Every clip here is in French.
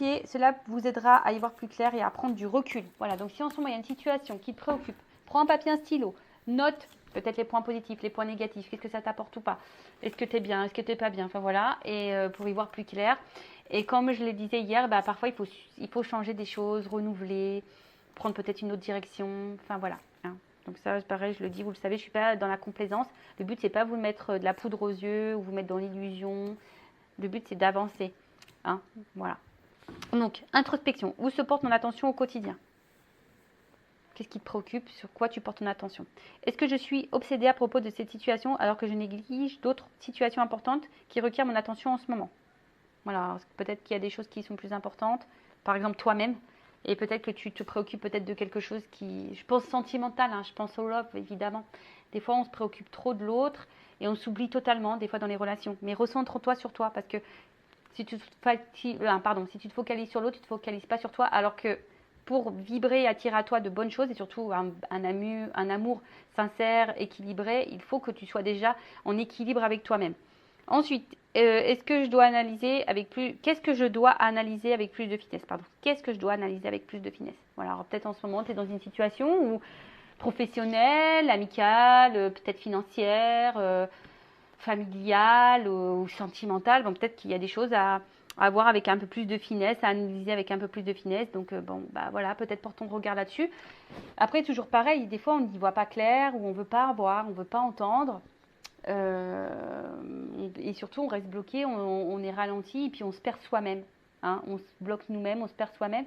notiez, cela vous aidera à y voir plus clair et à prendre du recul. Voilà, donc si en ce moment il y a une situation qui te préoccupe, prends un papier, un stylo, note peut-être les points positifs, les points négatifs, qu'est-ce que ça t'apporte ou pas, est-ce que tu es bien, est-ce que tu n'es pas bien, enfin voilà, et pour y voir plus clair. Et comme je le disais hier, bah, parfois il faut changer des choses, renouveler, prendre peut-être une autre direction, enfin voilà. Hein. Donc ça, pareil, je le dis, vous le savez, je ne suis pas dans la complaisance. Le but, c'est pas vous mettre de la poudre aux yeux ou vous mettre dans l'illusion. Le but, c'est d'avancer. Hein, voilà. Donc, introspection. Où se porte mon attention au quotidien? Qu'est-ce qui te préoccupe? Sur quoi tu portes ton attention? Est-ce que je suis obsédée à propos de cette situation alors que je néglige d'autres situations importantes qui requièrent mon attention en ce moment? Voilà, peut-être qu'il y a des choses qui sont plus importantes. Par exemple, toi-même. Et peut-être que tu te préoccupes peut-être de quelque chose qui, je pense, sentimental. Hein, je pense au love, évidemment. Des fois, on se préoccupe trop de l'autre et on s'oublie totalement, des fois, dans les relations. Mais recentre-toi sur toi parce que si tu te focalises sur l'autre, tu ne te focalises pas sur toi. Alors que pour vibrer et attirer à toi de bonnes choses et surtout un amour sincère, équilibré, il faut que tu sois déjà en équilibre avec toi-même. Ensuite, qu'est-ce que je dois analyser avec plus de finesse, Qu'est-ce que je dois analyser avec plus de finesse? Voilà, alors peut-être en ce moment, tu es dans une situation où professionnelle, amicale, peut-être financière, familiale ou sentimentale. Bon, peut-être qu'il y a des choses à voir avec un peu plus de finesse, à analyser avec un peu plus de finesse. Donc, bon, bah voilà, peut-être porte ton regard là-dessus. Après, toujours pareil, des fois, on n'y voit pas clair ou on ne veut pas voir, on ne veut pas entendre. Et surtout, on reste bloqué, on est ralenti et puis on se perd soi-même. Hein, on se bloque nous-mêmes, on se perd soi-même.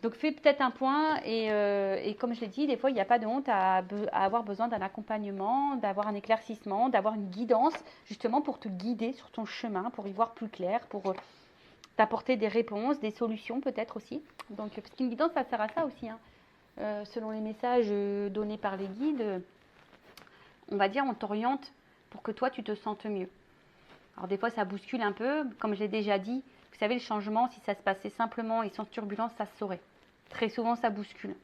Donc fais peut-être un point et comme je l'ai dit, des fois il n'y a pas de honte à avoir besoin d'un accompagnement, d'avoir un éclaircissement, d'avoir une guidance justement pour te guider sur ton chemin, pour y voir plus clair, pour t'apporter des réponses, des solutions peut-être aussi. Donc parce qu'une guidance ça sert à ça aussi. Hein. Selon les messages donnés par les guides, on va dire on t'oriente pour que toi tu te sentes mieux. Alors des fois ça bouscule un peu, comme je l'ai déjà dit, vous savez le changement si ça se passait simplement et sans turbulence ça se saurait. Très souvent ça bouscule,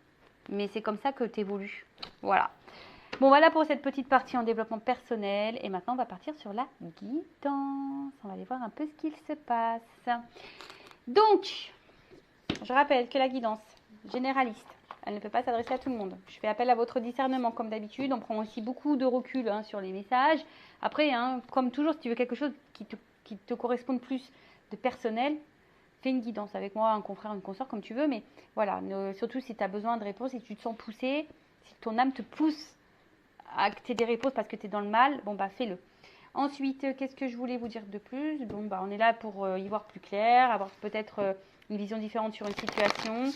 mais c'est comme ça que tu évolues. Voilà. Bon voilà pour cette petite partie en développement personnel et maintenant on va partir sur la guidance. On va aller voir un peu ce qu'il se passe. Donc, je rappelle que la guidance généraliste, elle ne peut pas s'adresser à tout le monde. Je fais appel à votre discernement comme d'habitude. On prend aussi beaucoup de recul hein, sur les messages. Après, hein, comme toujours, si tu veux quelque chose qui te corresponde plus de personnel, fais une guidance avec moi, un confrère, une consoeur, comme tu veux. Mais voilà, surtout si tu as besoin de réponses, si tu te sens poussé, si ton âme te pousse à que tu aies des réponses parce que tu es dans le mal, bon bah fais-le. Ensuite, qu'est-ce que je voulais vous dire de plus? Bon bah on est là pour y voir plus clair, avoir peut-être une vision différente sur une situation.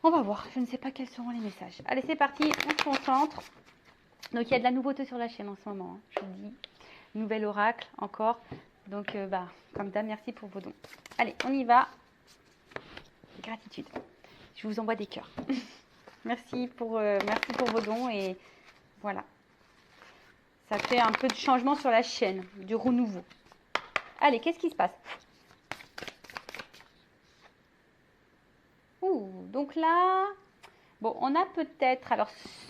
On va voir, je ne sais pas quels seront les messages. Allez, c'est parti, on se concentre. Donc, il y a de la nouveauté sur la chaîne en ce moment, hein, je vous le dis. Nouvel oracle, encore. Donc, comme d'hab, merci pour vos dons. Allez, on y va. Gratitude. Je vous envoie des cœurs. merci pour vos dons et voilà. Ça fait un peu de changement sur la chaîne, du renouveau. Allez, qu'est-ce qui se passe? Donc là, bon, on a peut-être, alors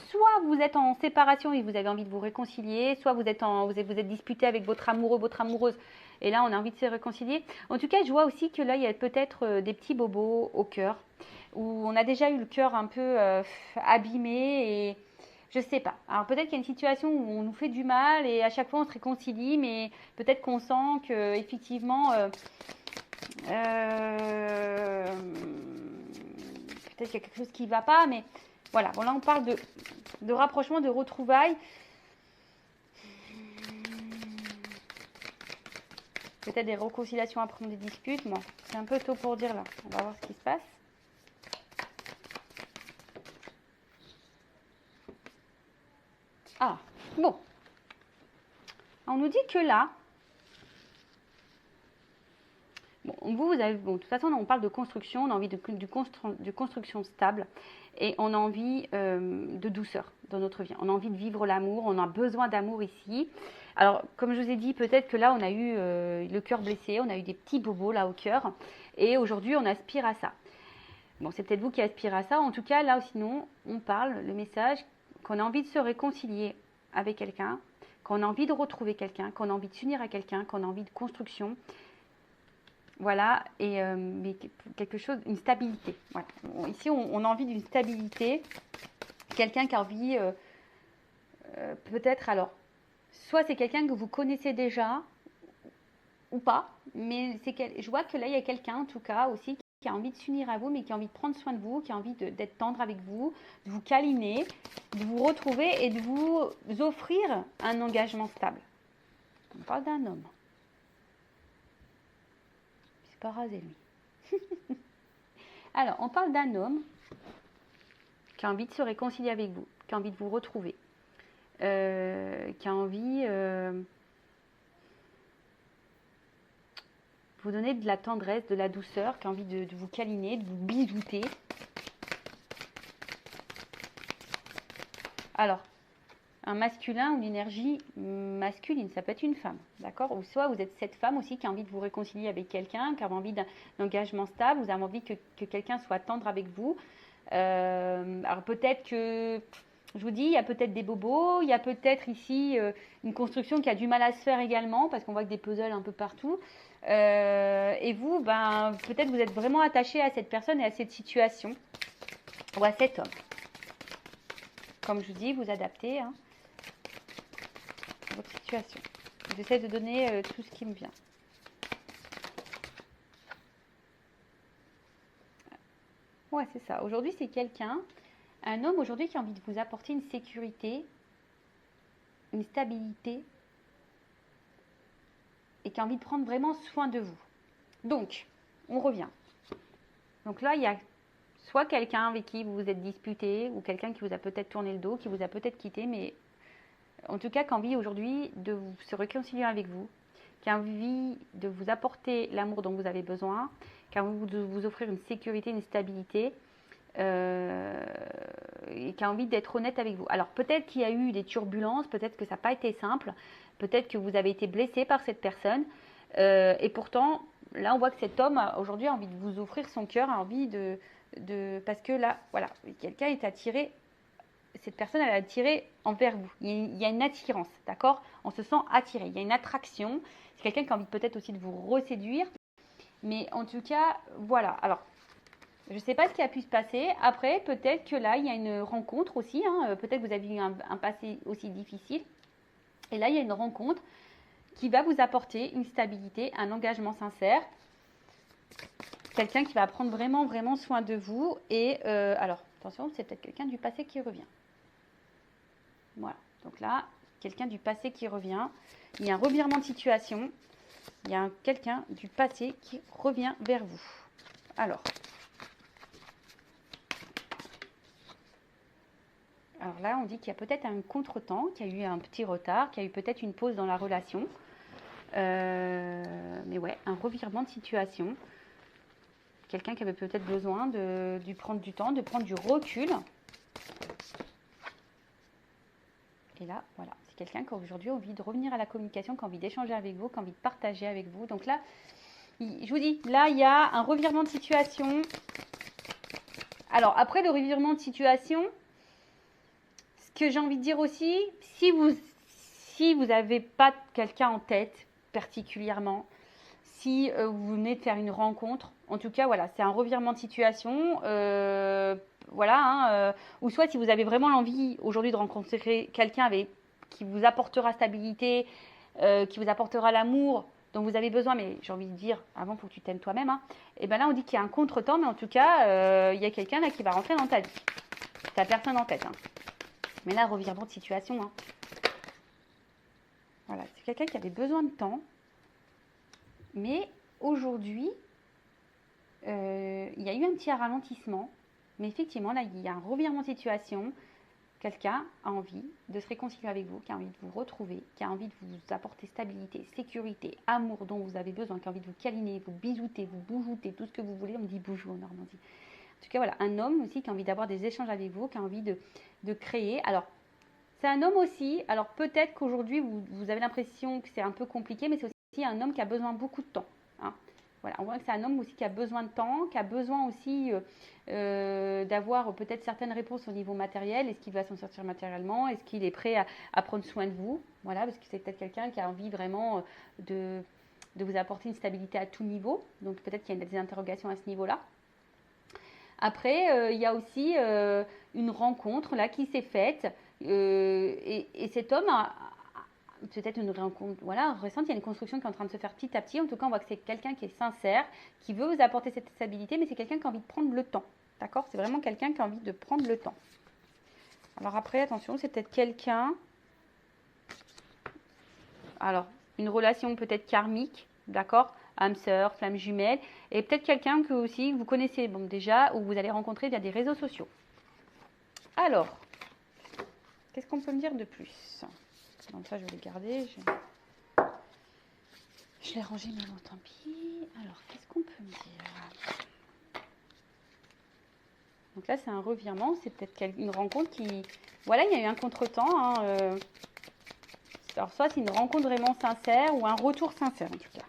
soit vous êtes en séparation et vous avez envie de vous réconcilier, soit vous êtes disputé avec votre amoureux, votre amoureuse, et là on a envie de se réconcilier. En tout cas, je vois aussi que là, il y a peut-être des petits bobos au cœur, où on a déjà eu le cœur un peu abîmé et je sais pas. Alors peut-être qu'il y a une situation où on nous fait du mal et à chaque fois on se réconcilie, mais peut-être qu'on sent que effectivement peut-être qu'il y a quelque chose qui ne va pas, mais voilà. Bon, là, on parle de rapprochement, de retrouvailles. Peut-être des réconciliations après des disputes. Bon, c'est un peu tôt pour dire là. On va voir ce qui se passe. Ah, bon. On nous dit que là, bon, vous avez, bon, de toute façon, on parle de construction, on a envie de construction stable et on a envie de douceur dans notre vie. On a envie de vivre l'amour, on a besoin d'amour ici. Alors, comme je vous ai dit, peut-être que là, on a eu le cœur blessé, on a eu des petits bobos là au cœur et aujourd'hui, on aspire à ça. Bon, c'est peut-être vous qui aspirez à ça. En tout cas, là, sinon, on parle, le message, qu'on a envie de se réconcilier avec quelqu'un, qu'on a envie de retrouver quelqu'un, qu'on a envie de s'unir à quelqu'un, qu'on a envie de construction. Voilà, et mais quelque chose, une stabilité. Voilà. Ici, on a envie d'une stabilité. Quelqu'un qui a envie, peut-être, alors, soit c'est quelqu'un que vous connaissez déjà, ou pas, mais je vois que là, il y a quelqu'un, en tout cas, aussi, qui a envie de s'unir à vous, mais qui a envie de prendre soin de vous, qui a envie d'être tendre avec vous, de vous câliner, de vous retrouver et de vous offrir un engagement stable. On parle d'un homme. C'est pas rasé, lui. Alors, on parle d'un homme qui a envie de se réconcilier avec vous, qui a envie de vous retrouver, qui a envie de vous donner de la tendresse, de la douceur, qui a envie de vous câliner, de vous bisouter. Alors, un masculin ou une énergie masculine, ça peut être une femme, d'accord? Ou soit vous êtes cette femme aussi qui a envie de vous réconcilier avec quelqu'un, qui a envie d'un engagement stable, vous avez envie que quelqu'un soit tendre avec vous. Alors peut-être que, je vous dis, il y a peut-être des bobos, il y a peut-être ici une construction qui a du mal à se faire également, parce qu'on voit que des puzzles un peu partout. Et vous, ben, peut-être vous êtes vraiment attaché à cette personne et à cette situation, ou à cet homme. Comme je vous dis, vous adaptez à votre situation. J'essaie de donner tout ce qui me vient. Ouais, c'est ça. Aujourd'hui, c'est quelqu'un, un homme aujourd'hui qui a envie de vous apporter une sécurité, une stabilité et qui a envie de prendre vraiment soin de vous. Donc, on revient. Donc là, il y a soit quelqu'un avec qui vous vous êtes disputé ou quelqu'un qui vous a peut-être tourné le dos, qui vous a peut-être quitté, mais en tout cas, qui a envie aujourd'hui de se réconcilier avec vous, qui a envie de vous apporter l'amour dont vous avez besoin, qui a envie de vous offrir une sécurité, une stabilité, et qui a envie d'être honnête avec vous. Alors peut-être qu'il y a eu des turbulences, peut-être que ça n'a pas été simple, peut-être que vous avez été blessé par cette personne, et pourtant, là on voit que cet homme aujourd'hui a envie de vous offrir son cœur, a envie parce que là, voilà, quelqu'un est attiré. Cette personne, elle est attirée envers vous. Il y a une attirance, d'accord? On se sent attiré. Il y a une attraction. C'est quelqu'un qui a envie peut-être aussi de vous reséduire. Mais en tout cas, voilà. Alors, je ne sais pas ce qui a pu se passer. Après, peut-être que là, il y a une rencontre aussi. Peut-être que vous avez eu un passé aussi difficile. Et là, il y a une rencontre qui va vous apporter une stabilité, un engagement sincère. Quelqu'un qui va prendre vraiment, vraiment soin de vous. Et alors, attention, c'est peut-être quelqu'un du passé qui revient. Voilà, donc là, quelqu'un du passé qui revient. Il y a un revirement de situation. Il y a quelqu'un du passé qui revient vers vous. Alors là, on dit qu'il y a peut-être un contretemps, qu'il y a eu un petit retard, qu'il y a eu peut-être une pause dans la relation. Mais ouais, un revirement de situation. Quelqu'un qui avait peut-être besoin de prendre du temps, de prendre du recul. Et là, voilà, c'est quelqu'un qui aujourd'hui a envie de revenir à la communication, qui a envie d'échanger avec vous, qui a envie de partager avec vous. Donc là, je vous dis, là, il y a un revirement de situation. Alors, après le revirement de situation, ce que j'ai envie de dire aussi, si vous n'avez pas quelqu'un en tête particulièrement, si vous venez de faire une rencontre, en tout cas, voilà, c'est un revirement de situation. Voilà, ou soit si vous avez vraiment l'envie aujourd'hui de rencontrer quelqu'un qui vous apportera stabilité, qui vous apportera l'amour dont vous avez besoin, mais j'ai envie de dire, avant, il faut que tu t'aimes toi-même. Et bien là, on dit qu'il y a un contretemps, mais en tout cas, il y a quelqu'un là qui va rentrer dans ta vie. T'as personne en tête. Mais là, revirement de situation. Voilà, c'est quelqu'un qui avait besoin de temps. Mais aujourd'hui, il y a eu un petit ralentissement. Mais effectivement, là, il y a un revirement de situation. Quelqu'un a envie de se réconcilier avec vous, qui a envie de vous retrouver, qui a envie de vous apporter stabilité, sécurité, amour dont vous avez besoin, qui a envie de vous câliner, vous bisouter, vous boujouter, tout ce que vous voulez. On dit boujou en Normandie. En tout cas, voilà, un homme aussi qui a envie d'avoir des échanges avec vous, qui a envie de créer. Alors, c'est un homme aussi, alors peut-être qu'aujourd'hui, vous avez l'impression que c'est un peu compliqué, mais c'est aussi un homme qui a besoin beaucoup de temps. Voilà, on voit que c'est un homme aussi qui a besoin de temps, qui a besoin aussi d'avoir peut-être certaines réponses au niveau matériel. Est-ce qu'il va s'en sortir matériellement? Est-ce qu'il est prêt à prendre soin de vous? Voilà, parce que c'est peut-être quelqu'un qui a envie vraiment de vous apporter une stabilité à tout niveau. Donc peut-être qu'il y a des interrogations à ce niveau-là. Après, il y a aussi une rencontre là qui s'est faite et cet homme a peut-être une rencontre, voilà, récente, il y a une construction qui est en train de se faire petit à petit. En tout cas, on voit que c'est quelqu'un qui est sincère, qui veut vous apporter cette stabilité, mais c'est quelqu'un qui a envie de prendre le temps. D'accord? C'est vraiment quelqu'un qui a envie de prendre le temps. Alors après, attention, c'est peut-être quelqu'un... Alors, une relation peut-être karmique, d'accord? Âme sœur, flamme jumelle, et peut-être quelqu'un que aussi vous connaissez bon, déjà, ou vous allez rencontrer via des réseaux sociaux. Alors, qu'est-ce qu'on peut me dire de plus? Donc ça, je vais le garder. Je l'ai rangé, mais bon, tant pis. Alors, qu'est-ce qu'on peut me dire? Donc là, c'est un revirement. C'est peut-être une rencontre qui... Voilà, il y a eu un contretemps. Hein, Alors, soit c'est une rencontre vraiment sincère ou un retour sincère, en tout cas.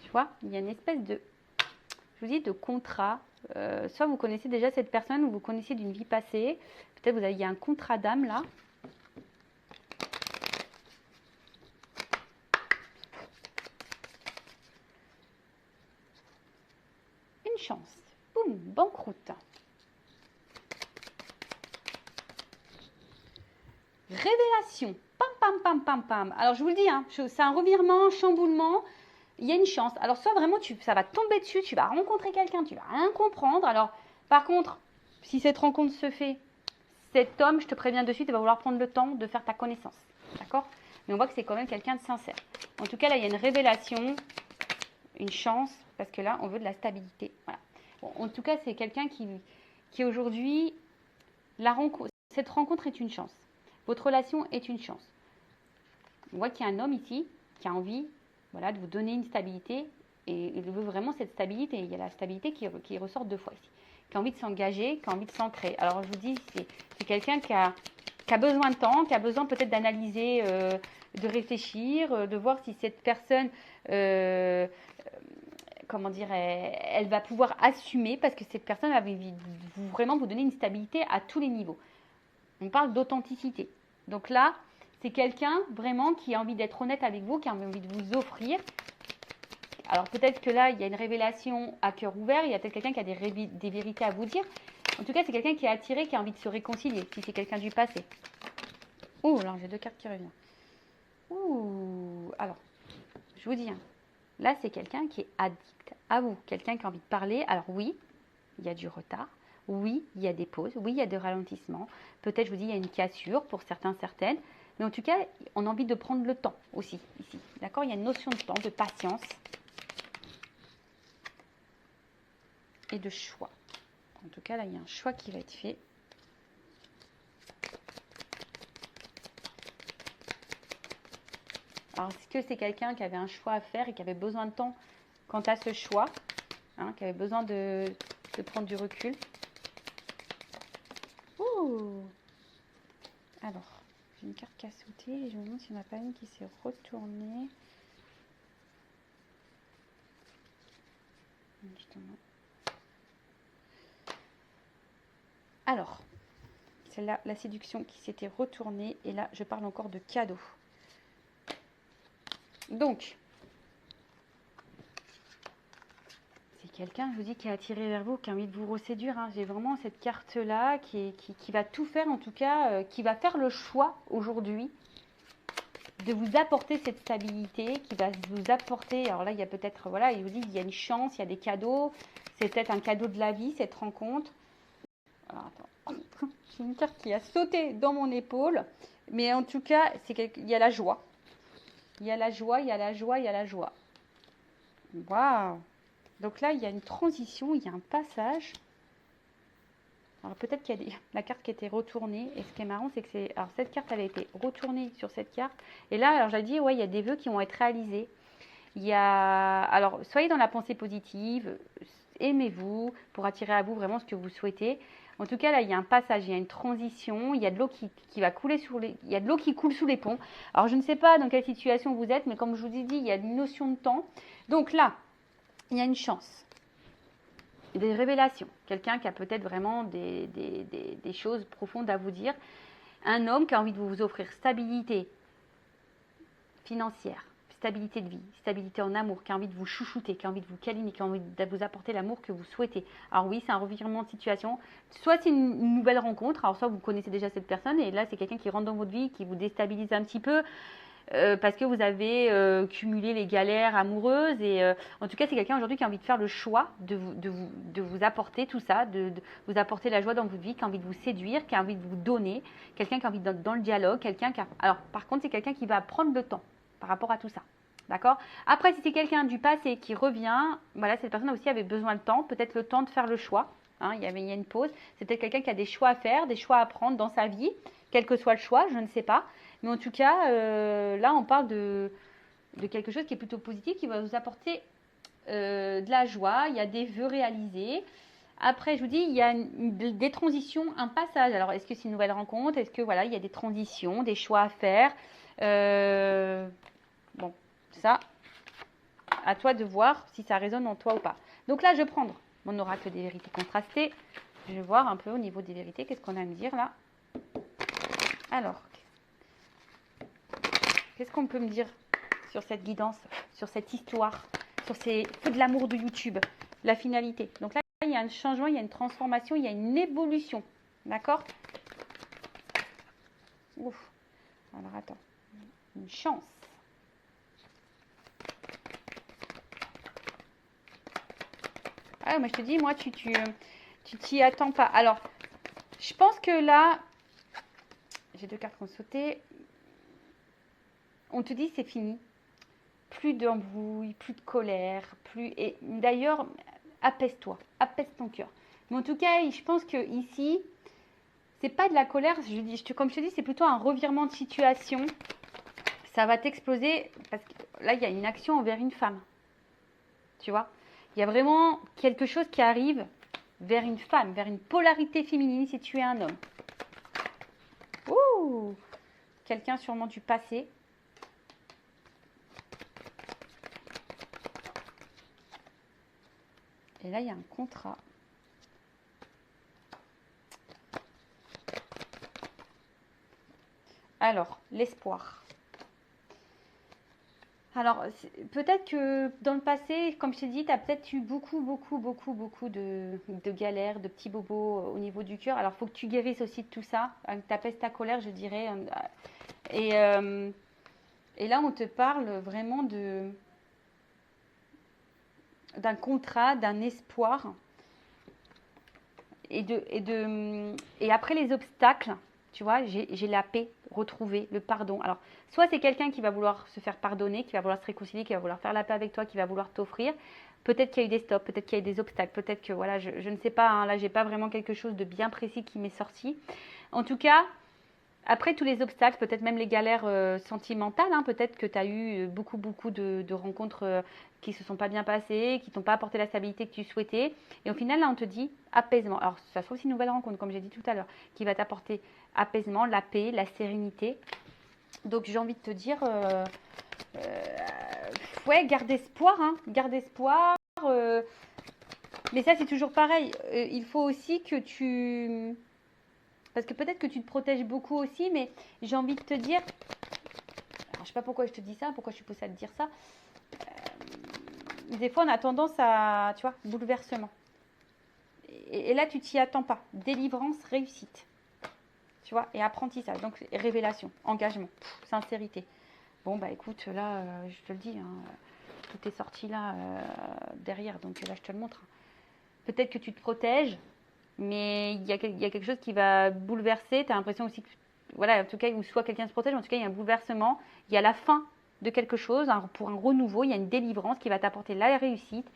Tu vois, il y a une espèce de... Je vous dis, de contrat. Soit vous connaissez déjà cette personne ou vous connaissez d'une vie passée. Peut-être il y a un contrat d'âme là. Une chance. Boum, banqueroute. Révélation. Pam, pam, pam, pam, pam. Alors je vous le dis, hein, c'est un revirement, un chamboulement. Il y a une chance. Alors soit vraiment, ça va tomber dessus, tu vas rencontrer quelqu'un, tu vas rien comprendre. Alors par contre, si cette rencontre se fait, cet homme, je te préviens de suite, il va vouloir prendre le temps de faire ta connaissance. D'accord? Mais on voit que c'est quand même quelqu'un de sincère. En tout cas, là, il y a une révélation, une chance, parce que là, on veut de la stabilité. Voilà. Bon, en tout cas, c'est quelqu'un qui aujourd'hui, cette rencontre est une chance. Votre relation est une chance. On voit qu'il y a un homme ici qui a envie, voilà, de vous donner une stabilité et il veut vraiment cette stabilité. Il y a la stabilité qui ressort deux fois ici. Qui a envie de s'engager, qui a envie de s'ancrer. Alors je vous dis, c'est quelqu'un qui a besoin de temps, qui a besoin peut-être d'analyser, de réfléchir, de voir si cette personne, comment dire, elle va pouvoir assumer parce que cette personne va vraiment vous donner une stabilité à tous les niveaux. On parle d'authenticité. Donc là, c'est quelqu'un vraiment qui a envie d'être honnête avec vous, qui a envie de vous offrir. Alors peut-être que là, il y a une révélation à cœur ouvert, il y a peut-être quelqu'un qui a des vérités à vous dire. En tout cas, c'est quelqu'un qui est attiré, qui a envie de se réconcilier, si c'est quelqu'un du passé. Ouh, là, j'ai deux cartes qui reviennent. Ouh, alors, je vous dis, hein, là, c'est quelqu'un qui est addict à vous, quelqu'un qui a envie de parler. Alors oui, il y a du retard. Oui, il y a des pauses. Oui, il y a des ralentissements. Peut-être, je vous dis, il y a une cassure pour certains, certaines. Mais en tout cas, on a envie de prendre le temps aussi, ici. D'accord? Il y a une notion de temps, de patience et de choix. En tout cas, là, il y a un choix qui va être fait. Alors, est-ce que c'est quelqu'un qui avait un choix à faire et qui avait besoin de temps quant à ce choix, hein, qui avait besoin de prendre du recul? Ouh. Alors, j'ai une carte qui a sauté et je me demande s'il n'y en a pas une qui s'est retournée. Justement. Alors, c'est là la séduction qui s'était retournée et là, je parle encore de cadeau. Donc, c'est quelqu'un, je vous dis, qui est attiré vers vous, qui a envie de vous reséduire. Hein. J'ai vraiment cette carte-là qui va tout faire, en tout cas, qui va faire le choix aujourd'hui de vous apporter cette stabilité, qui va vous apporter, alors là, il y a peut-être, voilà, il vous dit, il y a une chance, il y a des cadeaux, c'est peut-être un cadeau de la vie, cette rencontre. Alors, attends, j'ai une carte qui a sauté dans mon épaule, mais en tout cas, il y a la joie. Il y a la joie, il y a la joie, il y a la joie. Waouh! Donc là, il y a une transition, il y a un passage. Alors peut-être qu'il y a la carte qui a été retournée. Et ce qui est marrant, c'est que alors cette carte, elle a été retournée sur cette carte. Et là, alors j'ai dit, ouais, il y a des vœux qui vont être réalisés. Il y a, alors soyez dans la pensée positive, aimez-vous pour attirer à vous vraiment ce que vous souhaitez. En tout cas, là, il y a un passage, il y a une transition, il y a de l'eau qui va couler il y a de l'eau qui coule sous les ponts. Alors je ne sais pas dans quelle situation vous êtes, mais comme je vous ai dit, il y a une notion de temps. Donc là, il y a une chance. Des révélations, quelqu'un qui a peut-être vraiment des choses profondes à vous dire. Un homme qui a envie de vous offrir stabilité financière, stabilité de vie, stabilité en amour, qui a envie de vous chouchouter, qui a envie de vous câliner, qui a envie de vous apporter l'amour que vous souhaitez. Alors oui, c'est un revirement de situation. Soit c'est une nouvelle rencontre, alors soit vous connaissez déjà cette personne et là c'est quelqu'un qui rentre dans votre vie, qui vous déstabilise un petit peu. Parce que vous avez cumulé les galères amoureuses et en tout cas c'est quelqu'un aujourd'hui qui a envie de faire le choix de vous apporter tout ça, de vous apporter la joie dans votre vie, qui a envie de vous séduire, qui a envie de vous donner, quelqu'un qui a envie d'être dans le dialogue, quelqu'un qui a... Alors par contre c'est quelqu'un qui va prendre le temps par rapport à tout ça. D'accord? Après, si c'est quelqu'un du passé qui revient, voilà, cette personne aussi avait besoin de temps, peut-être le temps de faire le choix. Hein, il y a une pause. C'est peut-être quelqu'un qui a des choix à faire, des choix à prendre dans sa vie, quel que soit le choix, je ne sais pas. Mais en tout cas, là, on parle de quelque chose qui est plutôt positif, qui va vous apporter de la joie. Il y a des vœux réalisés. Après, je vous dis, il y a des transitions, un passage. Alors, est-ce que c'est une nouvelle rencontre? Est-ce que, voilà, il y a des transitions, des choix à faire? Bon, ça, à toi de voir si ça résonne en toi ou pas. Donc là, je vais prendre mon oracle des vérités contrastées. Je vais voir un peu au niveau des vérités, qu'est-ce qu'on a à me dire là. Alors, qu'est-ce qu'on peut me dire sur cette guidance, sur cette histoire, sur ces feux de l'amour de YouTube, la finalité. Donc là, il y a un changement, il y a une transformation, il y a une évolution. D'accord? Ouf. Alors, attends. Une chance. Ah, moi, je te dis, moi, tu t'y attends pas. Alors, je pense que là, j'ai 2 cartes qui ont sauté. On te dit, c'est fini. Plus d'embrouille, plus de colère, plus... Et d'ailleurs, apaise-toi, apaise ton cœur. Mais en tout cas, je pense que ici, c'est pas de la colère. Comme je te dis, c'est plutôt un revirement de situation. Ça va t'exploser parce que là, il y a une action envers une femme. Tu vois? Il y a vraiment quelque chose qui arrive vers une femme, vers une polarité féminine si tu es un homme. Ouh! Quelqu'un sûrement du passé. Et là, il y a un contrat. Alors, l'espoir. Alors, peut-être que dans le passé, comme je t'ai dit, tu as peut-être eu beaucoup de galères, de petits bobos au niveau du cœur. Alors, il faut que tu guérisses aussi de tout ça. Que tu apaises ta colère, je dirais. Et là, on te parle vraiment d'un contrat, d'un espoir. Et après les obstacles, tu vois, j'ai la paix retrouvée, le pardon. Alors, soit c'est quelqu'un qui va vouloir se faire pardonner, qui va vouloir se réconcilier, qui va vouloir faire la paix avec toi, qui va vouloir t'offrir. Peut-être qu'il y a eu des stops, peut-être qu'il y a eu des obstacles, peut-être que, voilà, je ne sais pas, hein, là, j'ai pas vraiment quelque chose de bien précis qui m'est sorti. En tout cas, après tous les obstacles, peut-être même les galères sentimentales, hein, peut-être que tu as eu beaucoup de rencontres qui se sont pas bien passées, qui t'ont pas apporté la stabilité que tu souhaitais. Et au final, là, on te dit apaisement. Alors, ça sera aussi une nouvelle rencontre, comme j'ai dit tout à l'heure, qui va t'apporter apaisement, la paix, la sérénité. Donc, j'ai envie de te dire, ouais, garde espoir, hein, garde espoir. Mais ça, c'est toujours pareil. Il faut aussi que tu... Parce que peut-être que tu te protèges beaucoup aussi, mais j'ai envie de te dire... Alors, je ne sais pas pourquoi je te dis ça, pourquoi je suis poussée à te dire ça. Des fois, on a tendance à, tu vois, bouleversement. Et là, tu t'y attends pas. Délivrance, réussite. Tu vois, et apprentissage. Donc, révélation, engagement, sincérité. Bon, bah écoute, là, je te le dis, hein, tout est sorti là, derrière. Donc là, je te le montre. Peut-être que tu te protèges, mais il y a quelque chose qui va bouleverser. Tu as l'impression aussi que, voilà, en tout cas, ou soit quelqu'un se protège, en tout cas, il y a un bouleversement. Il y a la fin de quelque chose, pour un renouveau. Il y a une délivrance qui va t'apporter la réussite.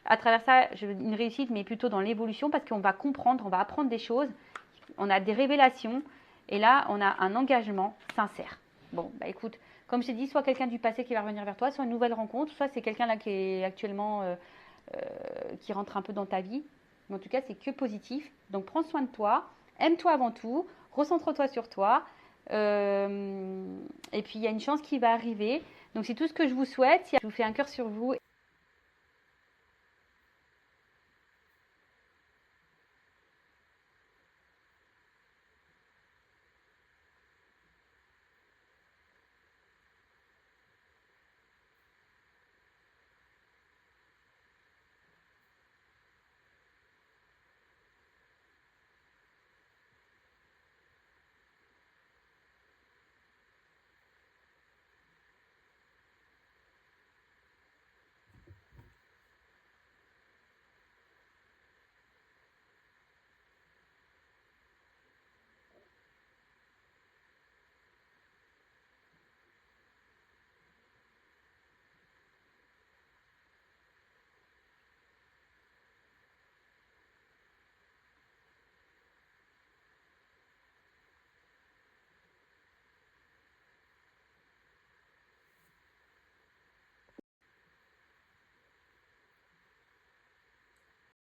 À travers ça, une réussite, mais plutôt dans l'évolution, parce qu'on va comprendre, on va apprendre des choses. On a des révélations. Et là, on a un engagement sincère. Bon, bah écoute, comme je t'ai dit, soit quelqu'un du passé qui va revenir vers toi, soit une nouvelle rencontre, soit c'est quelqu'un là qui est actuellement... qui rentre un peu dans ta vie. Mais en tout cas, c'est que positif. Donc, prends soin de toi. Aime-toi avant tout. Recentre-toi sur toi. Et puis, il y a une chance qui va arriver. Donc, c'est tout ce que je vous souhaite. Je vous fais un cœur sur vous.